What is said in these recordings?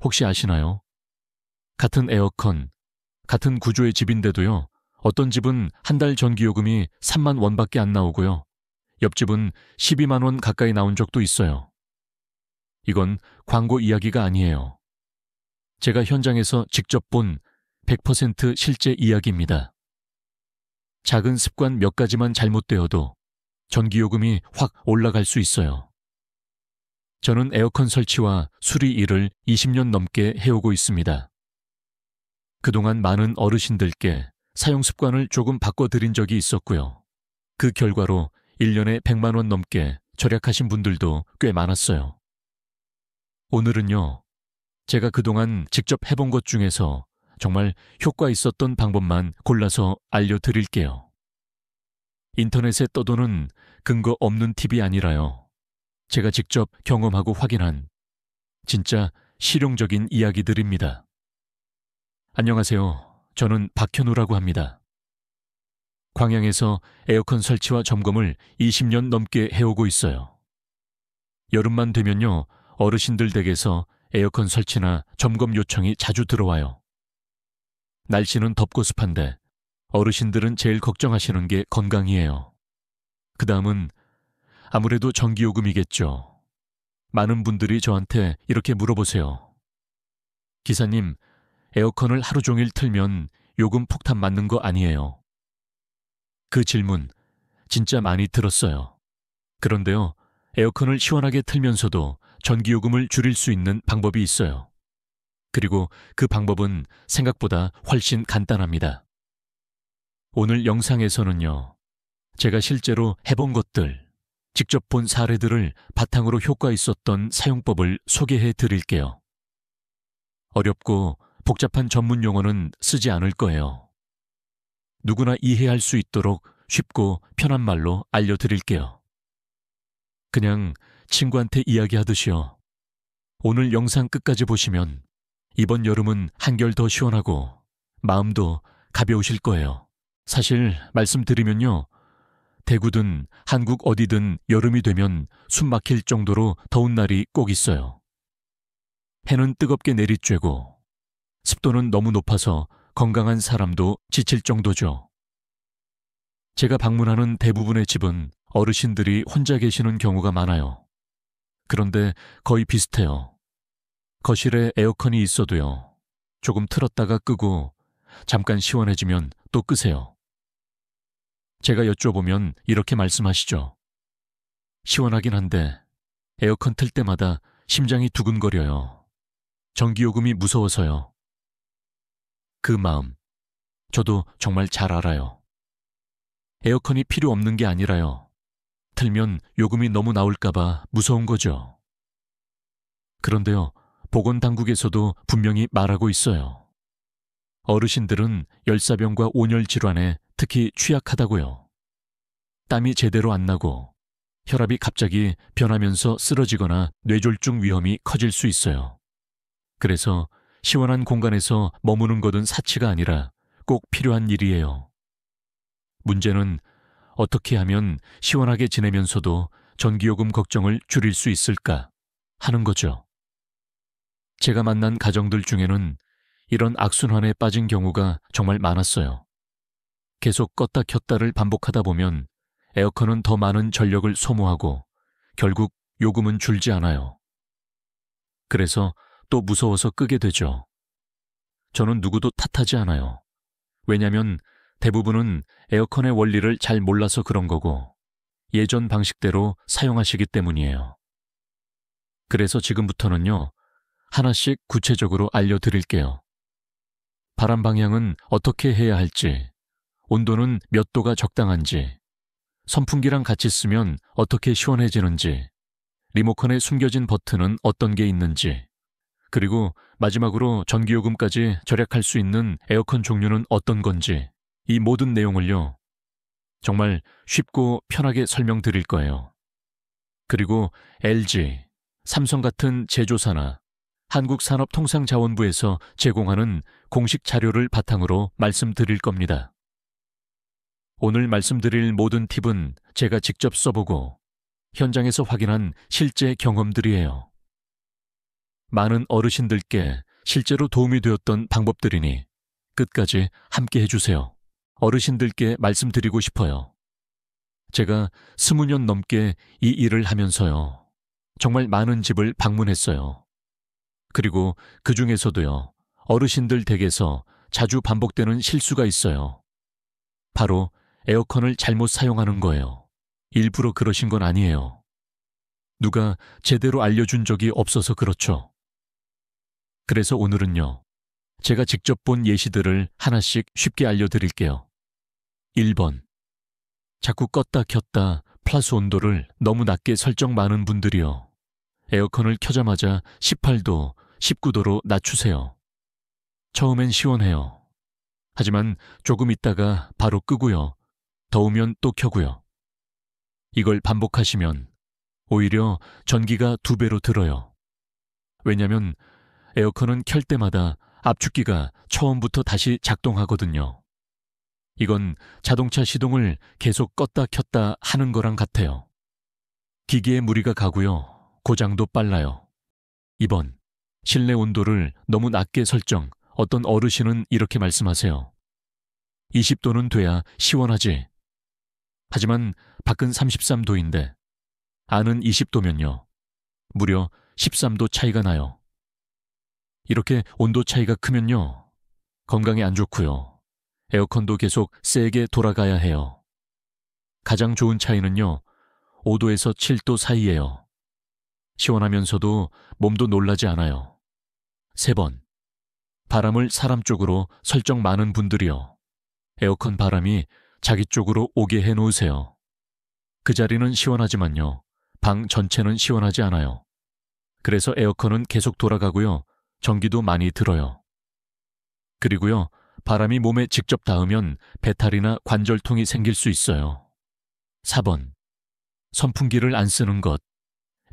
혹시 아시나요? 같은 에어컨, 같은 구조의 집인데도요, 어떤 집은 한 달 전기요금이 3만 원밖에 안 나오고요. 옆집은 12만 원 가까이 나온 적도 있어요. 이건 광고 이야기가 아니에요. 제가 현장에서 직접 본 100% 실제 이야기입니다. 작은 습관 몇 가지만 잘못되어도 전기요금이 확 올라갈 수 있어요. 저는 에어컨 설치와 수리 일을 20년 넘게 해오고 있습니다. 그동안 많은 어르신들께 사용 습관을 조금 바꿔드린 적이 있었고요. 그 결과로 1년에 100만 원 넘게 절약하신 분들도 꽤 많았어요. 오늘은요, 제가 그동안 직접 해본 것 중에서 정말 효과 있었던 방법만 골라서 알려드릴게요. 인터넷에 떠도는 근거 없는 팁이 아니라요. 제가 직접 경험하고 확인한 진짜 실용적인 이야기들입니다. 안녕하세요. 저는 박현우라고 합니다. 광양에서 에어컨 설치와 점검을 20년 넘게 해오고 있어요. 여름만 되면요, 어르신들 댁에서 에어컨 설치나 점검 요청이 자주 들어와요. 날씨는 덥고 습한데 어르신들은 제일 걱정하시는 게 건강이에요. 그 다음은 아무래도 전기요금이겠죠. 많은 분들이 저한테 이렇게 물어보세요. 기사님, 에어컨을 하루 종일 틀면 요금 폭탄 맞는 거 아니에요? 그 질문 진짜 많이 들었어요. 그런데요, 에어컨을 시원하게 틀면서도 전기요금을 줄일 수 있는 방법이 있어요. 그리고 그 방법은 생각보다 훨씬 간단합니다. 오늘 영상에서는요, 제가 실제로 해본 것들, 직접 본 사례들을 바탕으로 효과 있었던 사용법을 소개해 드릴게요. 어렵고 복잡한 전문 용어는 쓰지 않을 거예요. 누구나 이해할 수 있도록 쉽고 편한 말로 알려드릴게요. 그냥 친구한테 이야기하듯이요. 오늘 영상 끝까지 보시면 이번 여름은 한결 더 시원하고 마음도 가벼우실 거예요. 사실 말씀드리면요, 대구든 한국 어디든 여름이 되면 숨 막힐 정도로 더운 날이 꼭 있어요. 해는 뜨겁게 내리쬐고 습도는 너무 높아서 건강한 사람도 지칠 정도죠. 제가 방문하는 대부분의 집은 어르신들이 혼자 계시는 경우가 많아요. 그런데 거의 비슷해요. 거실에 에어컨이 있어도요, 조금 틀었다가 끄고 잠깐 시원해지면 또 끄세요. 제가 여쭤보면 이렇게 말씀하시죠. 시원하긴 한데 에어컨 틀 때마다 심장이 두근거려요. 전기요금이 무서워서요. 그 마음, 저도 정말 잘 알아요. 에어컨이 필요 없는 게 아니라요. 틀면 요금이 너무 나올까봐 무서운 거죠. 그런데요, 보건당국에서도 분명히 말하고 있어요. 어르신들은 열사병과 온열 질환에 특히 취약하다고요. 땀이 제대로 안 나고 혈압이 갑자기 변하면서 쓰러지거나 뇌졸중 위험이 커질 수 있어요. 그래서 시원한 공간에서 머무는 것은 사치가 아니라 꼭 필요한 일이에요. 문제는 어떻게 하면 시원하게 지내면서도 전기요금 걱정을 줄일 수 있을까 하는 거죠. 제가 만난 가정들 중에는 이런 악순환에 빠진 경우가 정말 많았어요. 계속 껐다 켰다를 반복하다 보면 에어컨은 더 많은 전력을 소모하고 결국 요금은 줄지 않아요. 그래서 또 무서워서 끄게 되죠. 저는 누구도 탓하지 않아요. 왜냐면 대부분은 에어컨의 원리를 잘 몰라서 그런 거고 예전 방식대로 사용하시기 때문이에요. 그래서 지금부터는요, 하나씩 구체적으로 알려드릴게요. 바람 방향은 어떻게 해야 할지, 온도는 몇 도가 적당한지, 선풍기랑 같이 쓰면 어떻게 시원해지는지, 리모컨에 숨겨진 버튼은 어떤 게 있는지, 그리고 마지막으로 전기요금까지 절약할 수 있는 에어컨 종류는 어떤 건지, 이 모든 내용을요, 정말 쉽고 편하게 설명드릴 거예요. 그리고 LG, 삼성 같은 제조사나 한국산업통상자원부에서 제공하는 공식 자료를 바탕으로 말씀드릴 겁니다. 오늘 말씀드릴 모든 팁은 제가 직접 써보고 현장에서 확인한 실제 경험들이에요. 많은 어르신들께 실제로 도움이 되었던 방법들이니 끝까지 함께 해주세요. 어르신들께 말씀드리고 싶어요. 제가 20년 넘게 이 일을 하면서요. 정말 많은 집을 방문했어요. 그리고 그 중에서도요. 어르신들 댁에서 자주 반복되는 실수가 있어요. 바로 에어컨을 잘못 사용하는 거예요. 일부러 그러신 건 아니에요. 누가 제대로 알려준 적이 없어서 그렇죠. 그래서 오늘은요. 제가 직접 본 예시들을 하나씩 쉽게 알려드릴게요. 1번. 자꾸 껐다 켰다 플러스 온도를 너무 낮게 설정 많은 분들이요. 에어컨을 켜자마자 18도, 19도로 낮추세요. 처음엔 시원해요. 하지만 조금 있다가 바로 끄고요. 더우면 또 켜고요. 이걸 반복하시면 오히려 전기가 2배로 들어요. 왜냐면 에어컨은 켤 때마다 압축기가 처음부터 다시 작동하거든요. 이건 자동차 시동을 계속 껐다 켰다 하는 거랑 같아요. 기기에 무리가 가고요. 고장도 빨라요. 2번. 실내 온도를 너무 낮게 설정. 어떤 어르신은 이렇게 말씀하세요. 20도는 돼야 시원하지. 하지만 밖은 33도인데 안은 20도면요. 무려 13도 차이가 나요. 이렇게 온도 차이가 크면요. 건강에 안 좋고요. 에어컨도 계속 세게 돌아가야 해요. 가장 좋은 차이는요. 5도에서 7도 사이예요. 시원하면서도 몸도 놀라지 않아요. 3번. 바람을 사람 쪽으로 설정 많은 분들이요. 에어컨 바람이 자기 쪽으로 오게 해놓으세요. 그 자리는 시원하지만요. 방 전체는 시원하지 않아요. 그래서 에어컨은 계속 돌아가고요. 전기도 많이 들어요. 그리고요. 바람이 몸에 직접 닿으면 배탈이나 관절통이 생길 수 있어요. 4번. 선풍기를 안 쓰는 것.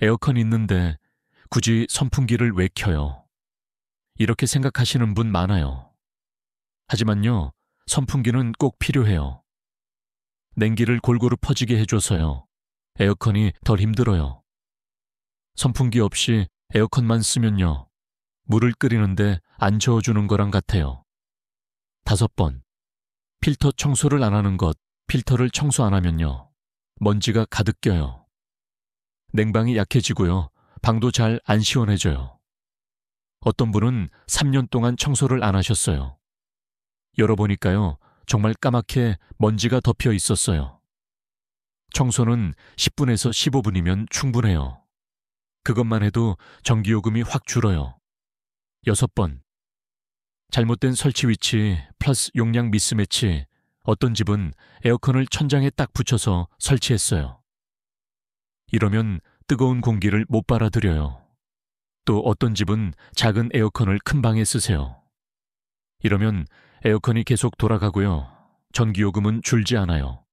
에어컨 있는데 굳이 선풍기를 왜 켜요? 이렇게 생각하시는 분 많아요. 하지만요. 선풍기는 꼭 필요해요. 냉기를 골고루 퍼지게 해줘서요. 에어컨이 덜 힘들어요. 선풍기 없이 에어컨만 쓰면요. 물을 끓이는데 안 저어주는 거랑 같아요. 5번. 필터 청소를 안 하는 것. 필터를 청소 안 하면요. 먼지가 가득 껴요. 냉방이 약해지고요. 방도 잘 안 시원해져요. 어떤 분은 3년 동안 청소를 안 하셨어요. 열어보니까요. 정말 까맣게 먼지가 덮여 있었어요. 청소는 10분에서 15분이면 충분해요. 그것만 해도 전기요금이 확 줄어요. 6번. 잘못된 설치 위치 플러스 용량 미스매치. 어떤 집은 에어컨을 천장에 딱 붙여서 설치했어요. 이러면 뜨거운 공기를 못 빨아들여요. 또 어떤 집은 작은 에어컨을 큰 방에 쓰세요. 이러면 에어컨이 계속 돌아가고요. 전기요금은 줄지 않아요.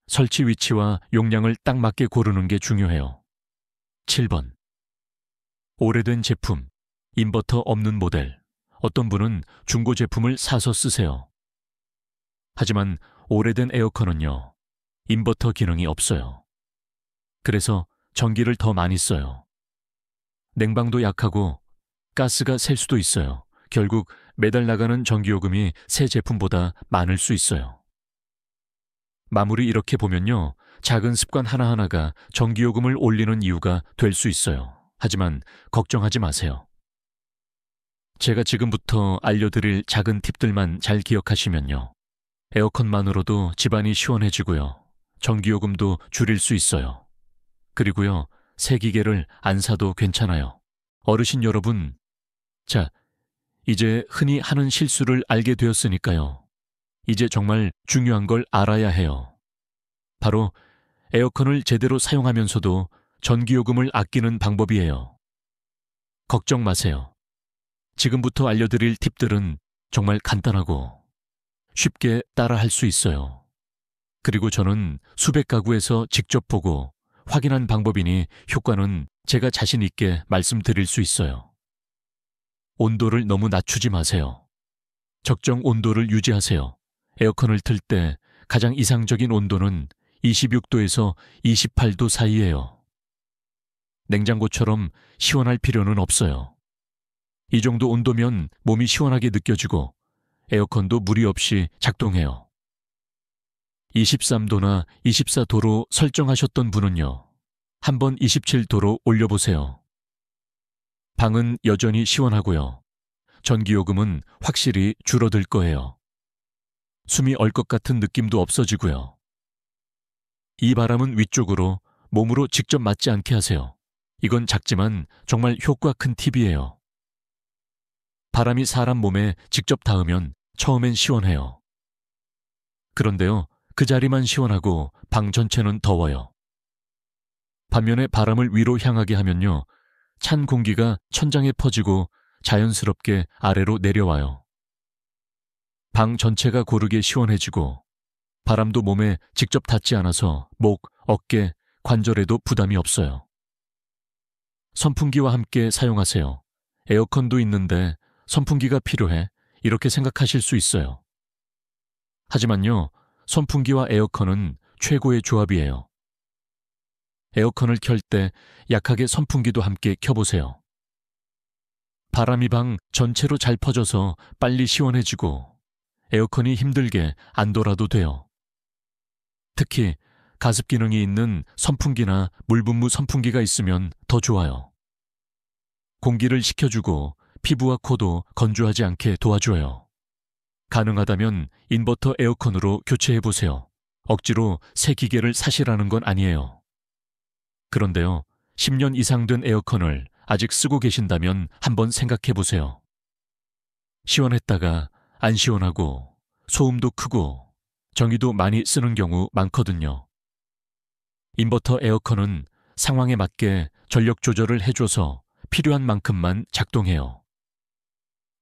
설치 위치와 용량을 딱 맞게 고르는 게 중요해요. 7번. 오래된 제품, 인버터 없는 모델. 어떤 분은 중고 제품을 사서 쓰세요. 하지만 오래된 에어컨은요. 인버터 기능이 없어요. 그래서 전기를 더 많이 써요. 냉방도 약하고 가스가 셀 수도 있어요. 결국 매달 나가는 전기요금이 새 제품보다 많을 수 있어요. 마무리 이렇게 보면요. 작은 습관 하나하나가 전기요금을 올리는 이유가 될 수 있어요. 하지만 걱정하지 마세요. 제가 지금부터 알려드릴 작은 팁들만 잘 기억하시면요. 에어컨만으로도 집안이 시원해지고요. 전기요금도 줄일 수 있어요. 그리고요. 새 기계를 안 사도 괜찮아요. 어르신 여러분, 자, 이제 흔히 하는 실수를 알게 되었으니까요. 이제 정말 중요한 걸 알아야 해요. 바로 에어컨을 제대로 사용하면서도 전기요금을 아끼는 방법이에요. 걱정 마세요. 지금부터 알려드릴 팁들은 정말 간단하고 쉽게 따라할 수 있어요. 그리고 저는 수백 가구에서 직접 보고 확인한 방법이니 효과는 제가 자신 있게 말씀드릴 수 있어요. 온도를 너무 낮추지 마세요. 적정 온도를 유지하세요. 에어컨을 틀 때 가장 이상적인 온도는 26도에서 28도 사이예요. 냉장고처럼 시원할 필요는 없어요. 이 정도 온도면 몸이 시원하게 느껴지고 에어컨도 무리 없이 작동해요. 23도나 24도로 설정하셨던 분은요, 한번 27도로 올려보세요. 방은 여전히 시원하고요. 전기요금은 확실히 줄어들 거예요. 숨이 얼 것 같은 느낌도 없어지고요. 이 바람은 위쪽으로 몸으로 직접 맞지 않게 하세요. 이건 작지만 정말 효과 큰 팁이에요. 바람이 사람 몸에 직접 닿으면 처음엔 시원해요. 그런데요, 그 자리만 시원하고 방 전체는 더워요. 반면에 바람을 위로 향하게 하면요, 찬 공기가 천장에 퍼지고 자연스럽게 아래로 내려와요. 방 전체가 고르게 시원해지고 바람도 몸에 직접 닿지 않아서 목, 어깨, 관절에도 부담이 없어요. 선풍기와 함께 사용하세요. 에어컨도 있는데 선풍기가 필요해. 이렇게 생각하실 수 있어요. 하지만요, 선풍기와 에어컨은 최고의 조합이에요. 에어컨을 켤 때 약하게 선풍기도 함께 켜보세요. 바람이 방 전체로 잘 퍼져서 빨리 시원해지고 에어컨이 힘들게 안 돌아도 돼요. 특히 가습 기능이 있는 선풍기나 물분무 선풍기가 있으면 더 좋아요. 공기를 식혀주고 피부와 코도 건조하지 않게 도와줘요. 가능하다면 인버터 에어컨으로 교체해보세요. 억지로 새 기계를 사시라는 건 아니에요. 그런데요, 10년 이상 된 에어컨을 아직 쓰고 계신다면 한번 생각해보세요. 시원했다가 안 시원하고 소음도 크고 전기도 많이 쓰는 경우 많거든요. 인버터 에어컨은 상황에 맞게 전력 조절을 해줘서 필요한 만큼만 작동해요.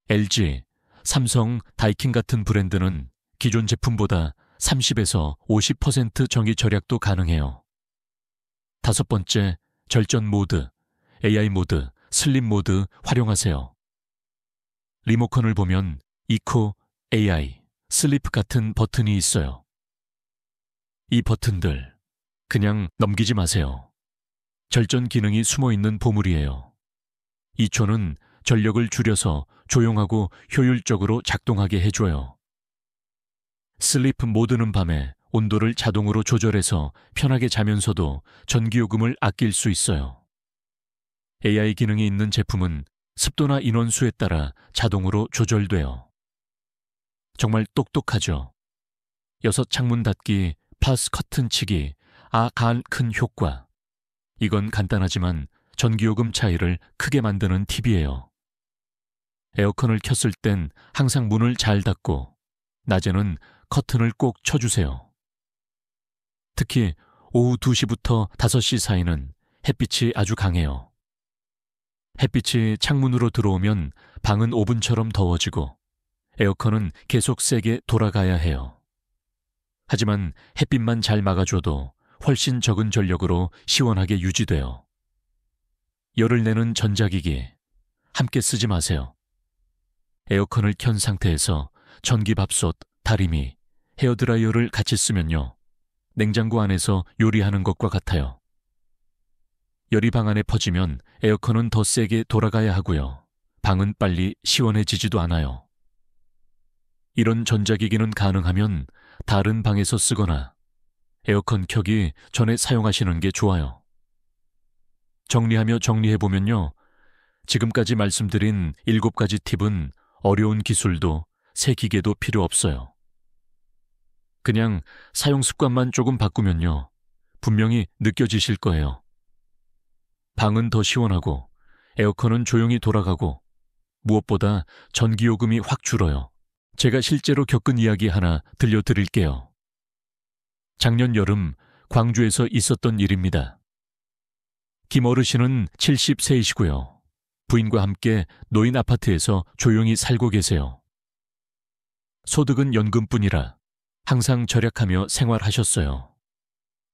LG, 삼성, 다이킨 같은 브랜드는 기존 제품보다 30에서 50% 전기 절약도 가능해요. 5번째, 절전 모드, AI 모드, 슬립 모드 활용하세요. 리모컨을 보면 이코, AI, 슬립 같은 버튼이 있어요. 이 버튼들 그냥 넘기지 마세요. 절전 기능이 숨어있는 보물이에요. 2초는 전력을 줄여서 조용하고 효율적으로 작동하게 해줘요. 슬립 모드는 밤에 온도를 자동으로 조절해서 편하게 자면서도 전기요금을 아낄 수 있어요. AI 기능이 있는 제품은 습도나 인원수에 따라 자동으로 조절돼요. 정말 똑똑하죠. 6 창문 닫기, 파스 커튼 치기, 간 큰 효과. 이건 간단하지만 전기요금 차이를 크게 만드는 팁이에요. 에어컨을 켰을 땐 항상 문을 잘 닫고 낮에는 커튼을 꼭 쳐주세요. 특히 오후 2시부터 5시 사이는 햇빛이 아주 강해요. 햇빛이 창문으로 들어오면 방은 오븐처럼 더워지고 에어컨은 계속 세게 돌아가야 해요. 하지만 햇빛만 잘 막아줘도 훨씬 적은 전력으로 시원하게 유지돼요. 열을 내는 전자기기 함께 쓰지 마세요. 에어컨을 켠 상태에서 전기밥솥, 다리미, 헤어드라이어를 같이 쓰면요, 냉장고 안에서 요리하는 것과 같아요. 열이 방 안에 퍼지면 에어컨은 더 세게 돌아가야 하고요. 방은 빨리 시원해지지도 않아요. 이런 전자기기는 가능하면 다른 방에서 쓰거나 에어컨 켜기 전에 사용하시는 게 좋아요. 정리하며 정리해보면요, 지금까지 말씀드린 7가지 팁은 어려운 기술도 새 기계도 필요 없어요. 그냥 사용 습관만 조금 바꾸면요, 분명히 느껴지실 거예요. 방은 더 시원하고 에어컨은 조용히 돌아가고 무엇보다 전기요금이 확 줄어요. 제가 실제로 겪은 이야기 하나 들려드릴게요. 작년 여름 광주에서 있었던 일입니다. 김 어르신은 70세이시고요. 부인과 함께 노인 아파트에서 조용히 살고 계세요. 소득은 연금뿐이라 항상 절약하며 생활하셨어요.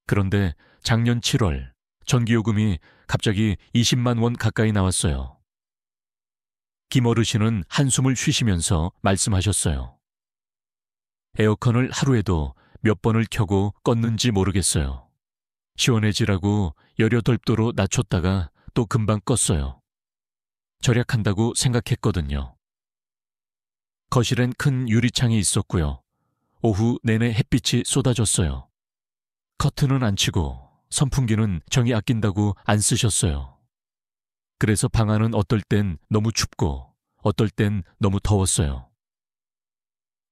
그런데 작년 7월 전기요금이 갑자기 20만 원 가까이 나왔어요. 김 어르신은 한숨을 쉬시면서 말씀하셨어요. 에어컨을 하루에도 몇 번을 켜고 껐는지 모르겠어요. 시원해지라고 18도로 낮췄다가 전력도 금방 껐어요. 절약한다고 생각했거든요. 거실엔 큰 유리창이 있었고요. 오후 내내 햇빛이 쏟아졌어요. 커튼은 안 치고 선풍기는 정이 아낀다고 안 쓰셨어요. 그래서 방 안은 어떨 땐 너무 춥고 어떨 땐 너무 더웠어요.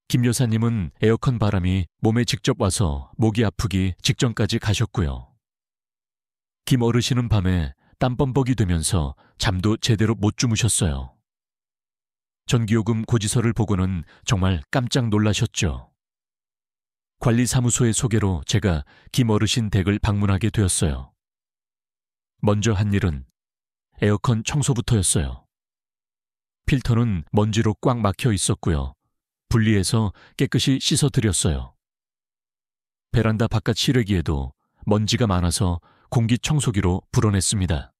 김 여사님은 에어컨 바람이 몸에 직접 와서 목이 아프기 직전까지 가셨고요. 김 어르신은 밤에 땀범벅이 되면서 잠도 제대로 못 주무셨어요. 전기요금 고지서를 보고는 정말 깜짝 놀라셨죠. 관리사무소의 소개로 제가 김 어르신 댁을 방문하게 되었어요. 먼저 한 일은 에어컨 청소부터였어요. 필터는 먼지로 꽉 막혀 있었고요. 분리해서 깨끗이 씻어드렸어요. 베란다 바깥 실외기에도 먼지가 많아서 공기청소기로 불어냈습니다.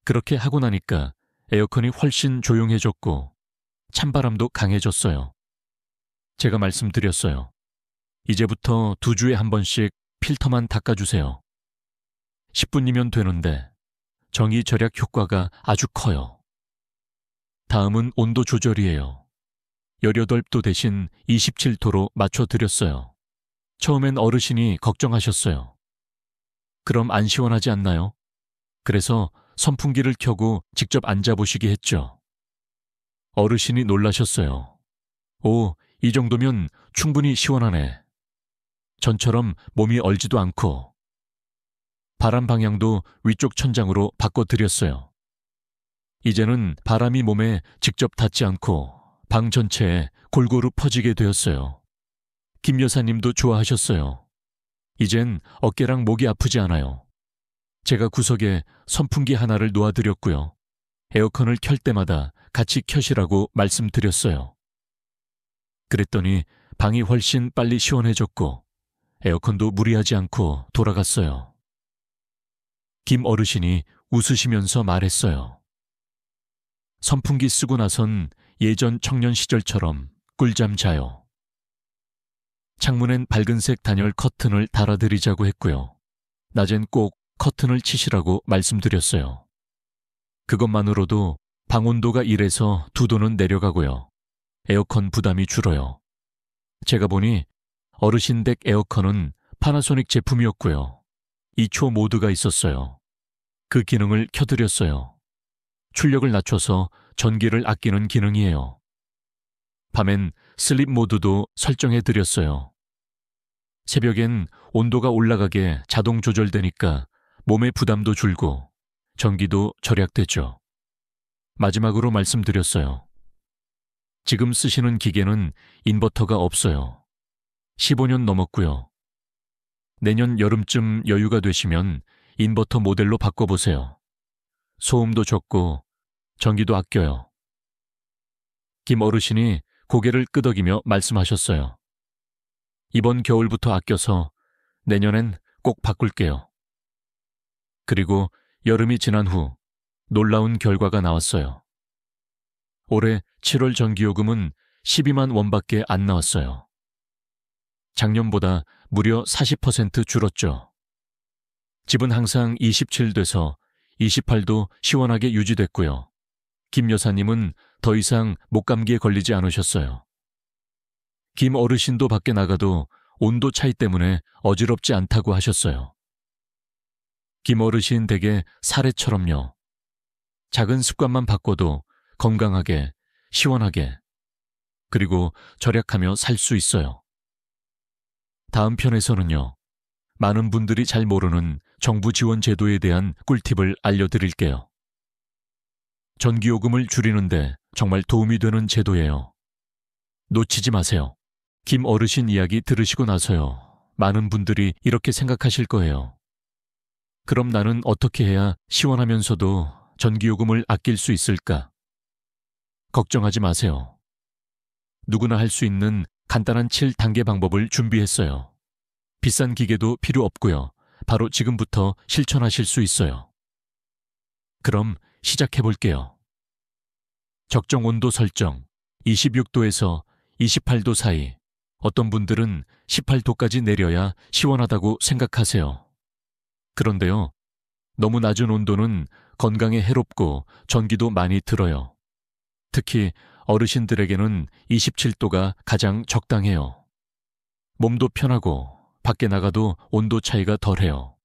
그렇게 하고 나니까 에어컨이 훨씬 조용해졌고 찬바람도 강해졌어요. 제가 말씀드렸어요. 이제부터 2주에 한 번씩 필터만 닦아주세요. 10분이면 되는데 전기 절약 효과가 아주 커요. 다음은 온도 조절이에요. 18도 대신 27도로 맞춰드렸어요. 처음엔 어르신이 걱정하셨어요. 그럼 안 시원하지 않나요? 그래서 선풍기를 켜고 직접 앉아보시게 했죠. 어르신이 놀라셨어요. 오, 이 정도면 충분히 시원하네. 전처럼 몸이 얼지도 않고. 바람 방향도 위쪽 천장으로 바꿔드렸어요. 이제는 바람이 몸에 직접 닿지 않고 방 전체에 골고루 퍼지게 되었어요. 김 여사님도 좋아하셨어요. 이젠 어깨랑 목이 아프지 않아요. 제가 구석에 선풍기 하나를 놓아드렸고요. 에어컨을 켤 때마다 같이 켜시라고 말씀드렸어요. 그랬더니 방이 훨씬 빨리 시원해졌고 에어컨도 무리하지 않고 돌아갔어요. 김 어르신이 웃으시면서 말했어요. 선풍기 쓰고 나선 예전 청년 시절처럼 꿀잠 자요. 창문엔 밝은색 단열 커튼을 달아드리자고 했고요. 낮엔 꼭 커튼을 치시라고 말씀드렸어요. 그것만으로도 방 온도가 1에서 2도는 내려가고요. 에어컨 부담이 줄어요. 제가 보니 어르신 댁 에어컨은 파나소닉 제품이었고요. 2초 모드가 있었어요. 그 기능을 켜드렸어요. 출력을 낮춰서 전기를 아끼는 기능이에요. 밤엔 슬립 모드도 설정해드렸어요. 새벽엔 온도가 올라가게 자동 조절되니까 몸의 부담도 줄고 전기도 절약되죠. 마지막으로 말씀드렸어요. 지금 쓰시는 기계는 인버터가 없어요. 15년 넘었고요. 내년 여름쯤 여유가 되시면 인버터 모델로 바꿔보세요. 소음도 적고 전기도 아껴요. 김 어르신이 고개를 끄덕이며 말씀하셨어요. 이번 겨울부터 아껴서 내년엔 꼭 바꿀게요. 그리고 여름이 지난 후 놀라운 결과가 나왔어요. 올해 7월 전기요금은 12만 원밖에 안 나왔어요. 작년보다 무려 40% 줄었죠. 집은 항상 27도에서 28도 시원하게 유지됐고요. 김 여사님은 더 이상 목감기에 걸리지 않으셨어요. 김 어르신도 밖에 나가도 온도 차이 때문에 어지럽지 않다고 하셨어요. 김 어르신 댁의 사례처럼요. 작은 습관만 바꿔도 건강하게, 시원하게, 그리고 절약하며 살 수 있어요. 다음 편에서는요. 많은 분들이 잘 모르는 정부 지원 제도에 대한 꿀팁을 알려드릴게요. 전기요금을 줄이는데 정말 도움이 되는 제도예요. 놓치지 마세요. 김 어르신 이야기 들으시고 나서요. 많은 분들이 이렇게 생각하실 거예요. 그럼 나는 어떻게 해야 시원하면서도 전기요금을 아낄 수 있을까? 걱정하지 마세요. 누구나 할 수 있는 간단한 7단계 방법을 준비했어요. 비싼 기계도 필요 없고요. 바로 지금부터 실천하실 수 있어요. 그럼 시작해 볼게요. 적정 온도 설정, 26도에서 28도 사이, 어떤 분들은 18도까지 내려야 시원하다고 생각하세요. 그런데요, 너무 낮은 온도는 건강에 해롭고 전기도 많이 들어요. 특히 어르신들에게는 27도가 가장 적당해요. 몸도 편하고 밖에 나가도 온도 차이가 덜해요.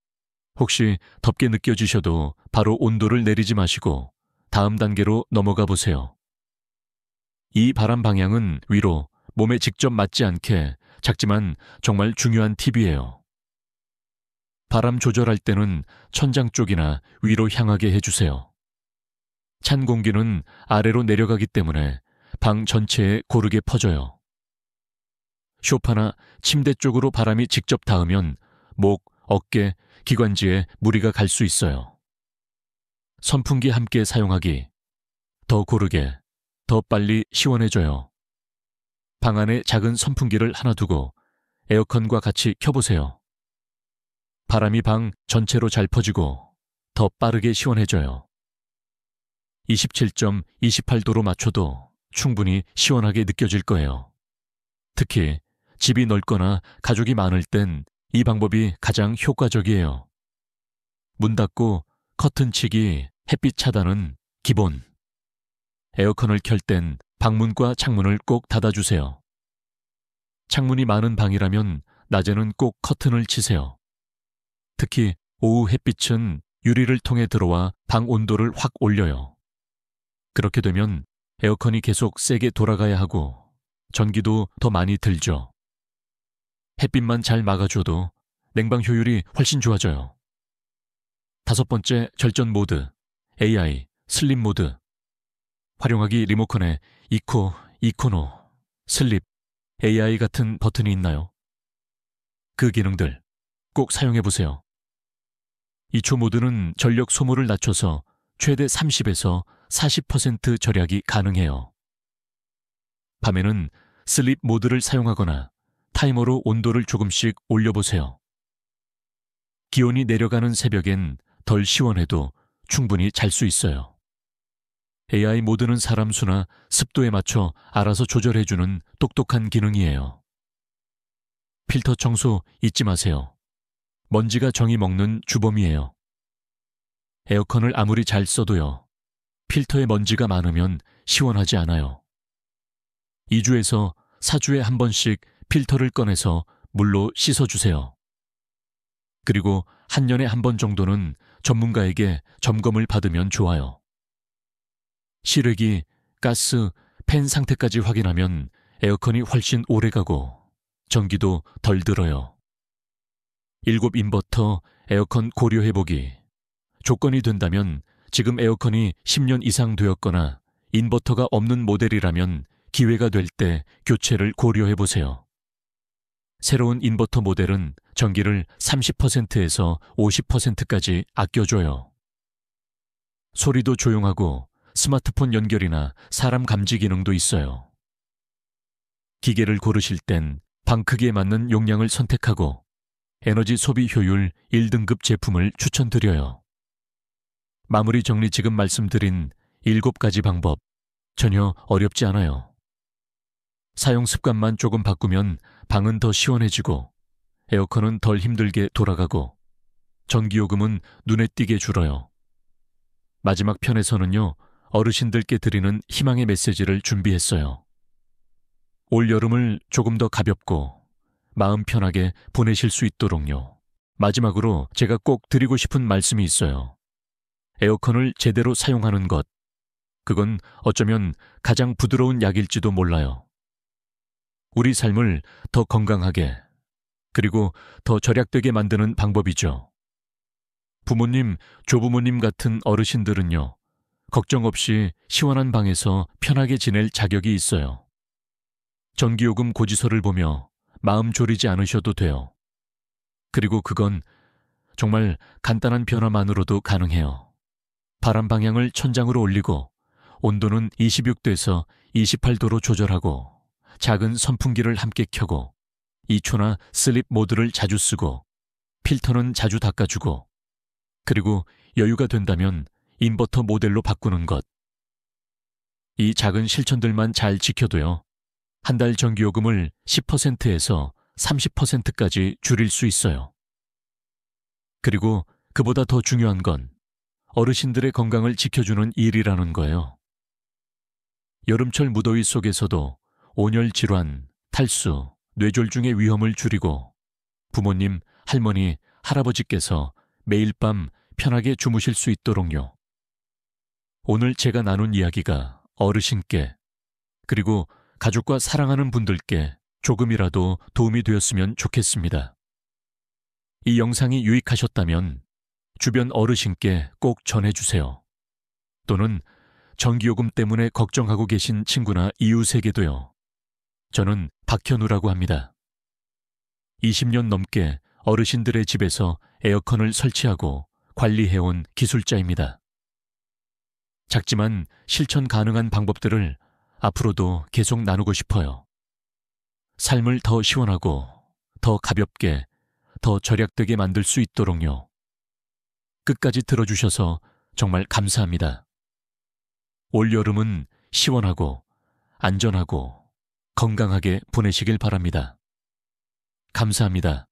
혹시 덥게 느껴지셔도 바로 온도를 내리지 마시고 다음 단계로 넘어가 보세요. 이 바람 방향은 위로, 몸에 직접 맞지 않게 작지만 정말 중요한 팁이에요. 바람 조절할 때는 천장 쪽이나 위로 향하게 해주세요. 찬 공기는 아래로 내려가기 때문에 방 전체에 고르게 퍼져요. 소파나 침대 쪽으로 바람이 직접 닿으면 목, 어깨, 기관지에 무리가 갈 수 있어요. 선풍기 함께 사용하기. 더 고르게, 더 빨리 시원해져요. 방 안에 작은 선풍기를 하나 두고 에어컨과 같이 켜보세요. 바람이 방 전체로 잘 퍼지고 더 빠르게 시원해져요. 27.28도로 맞춰도 충분히 시원하게 느껴질 거예요. 특히 집이 넓거나 가족이 많을 땐 이 방법이 가장 효과적이에요. 문 닫고 커튼 치기, 햇빛 차단은 기본. 에어컨을 켤 땐 방문과 창문을 꼭 닫아주세요. 창문이 많은 방이라면 낮에는 꼭 커튼을 치세요. 특히 오후 햇빛은 유리를 통해 들어와 방 온도를 확 올려요. 그렇게 되면 에어컨이 계속 세게 돌아가야 하고 전기도 더 많이 들죠. 햇빛만 잘 막아줘도 냉방 효율이 훨씬 좋아져요. 5번째, 절전 모드, AI, 슬립 모드. 활용하기 리모컨에 이코, 이코노, 슬립, AI 같은 버튼이 있나요? 그 기능들 꼭 사용해보세요. 2초 모드는 전력 소모를 낮춰서 최대 30에서 40% 절약이 가능해요. 밤에는 슬립 모드를 사용하거나 타이머로 온도를 조금씩 올려보세요. 기온이 내려가는 새벽엔 덜 시원해도 충분히 잘 수 있어요. AI 모드는 사람 수나 습도에 맞춰 알아서 조절해주는 똑똑한 기능이에요. 필터 청소 잊지 마세요. 먼지가 정이 먹는 주범이에요. 에어컨을 아무리 잘 써도요. 필터에 먼지가 많으면 시원하지 않아요. 2주에서 4주에 한 번씩 필터를 꺼내서 물로 씻어주세요. 그리고 한 년에 한 번 정도는 전문가에게 점검을 받으면 좋아요. 실외기, 가스, 팬 상태까지 확인하면 에어컨이 훨씬 오래가고 전기도 덜 들어요. 7 인버터 에어컨 고려해보기. 조건이 된다면 지금 에어컨이 10년 이상 되었거나 인버터가 없는 모델이라면 기회가 될 때 교체를 고려해보세요. 새로운 인버터 모델은 전기를 30%에서 50%까지 아껴줘요. 소리도 조용하고 스마트폰 연결이나 사람 감지 기능도 있어요. 기계를 고르실 땐 방 크기에 맞는 용량을 선택하고 에너지 소비 효율 1등급 제품을 추천드려요. 마무리 정리 지금 말씀드린 7가지 방법 전혀 어렵지 않아요. 사용 습관만 조금 바꾸면 방은 더 시원해지고 에어컨은 덜 힘들게 돌아가고 전기요금은 눈에 띄게 줄어요. 마지막 편에서는요, 어르신들께 드리는 희망의 메시지를 준비했어요. 올 여름을 조금 더 가볍고 마음 편하게 보내실 수 있도록요. 마지막으로 제가 꼭 드리고 싶은 말씀이 있어요. 에어컨을 제대로 사용하는 것, 그건 어쩌면 가장 부드러운 약일지도 몰라요. 우리 삶을 더 건강하게, 그리고 더 절약되게 만드는 방법이죠. 부모님, 조부모님 같은 어르신들은요, 걱정 없이 시원한 방에서 편하게 지낼 자격이 있어요. 전기요금 고지서를 보며 마음 졸이지 않으셔도 돼요. 그리고 그건 정말 간단한 변화만으로도 가능해요. 바람 방향을 천장으로 올리고 온도는 26도에서 28도로 조절하고 작은 선풍기를 함께 켜고 2초나 슬립 모드를 자주 쓰고 필터는 자주 닦아주고 그리고 여유가 된다면 인버터 모델로 바꾸는 것. 이 작은 실천들만 잘 지켜도요. 한 달 전기요금을 10%에서 30%까지 줄일 수 있어요. 그리고 그보다 더 중요한 건 어르신들의 건강을 지켜주는 일이라는 거예요. 여름철 무더위 속에서도 온열 질환, 탈수, 뇌졸중의 위험을 줄이고 부모님, 할머니, 할아버지께서 매일 밤 편하게 주무실 수 있도록요. 오늘 제가 나눈 이야기가 어르신께 그리고 가족과 사랑하는 분들께 조금이라도 도움이 되었으면 좋겠습니다. 이 영상이 유익하셨다면 주변 어르신께 꼭 전해주세요. 또는 전기요금 때문에 걱정하고 계신 친구나 이웃에게도요. 저는 박현우라고 합니다. 20년 넘게 어르신들의 집에서 에어컨을 설치하고 관리해온 기술자입니다. 작지만 실천 가능한 방법들을 앞으로도 계속 나누고 싶어요. 삶을 더 시원하고 더 가볍게 더 절약되게 만들 수 있도록요. 끝까지 들어주셔서 정말 감사합니다. 올여름은 시원하고 안전하고 건강하게 보내시길 바랍니다. 감사합니다.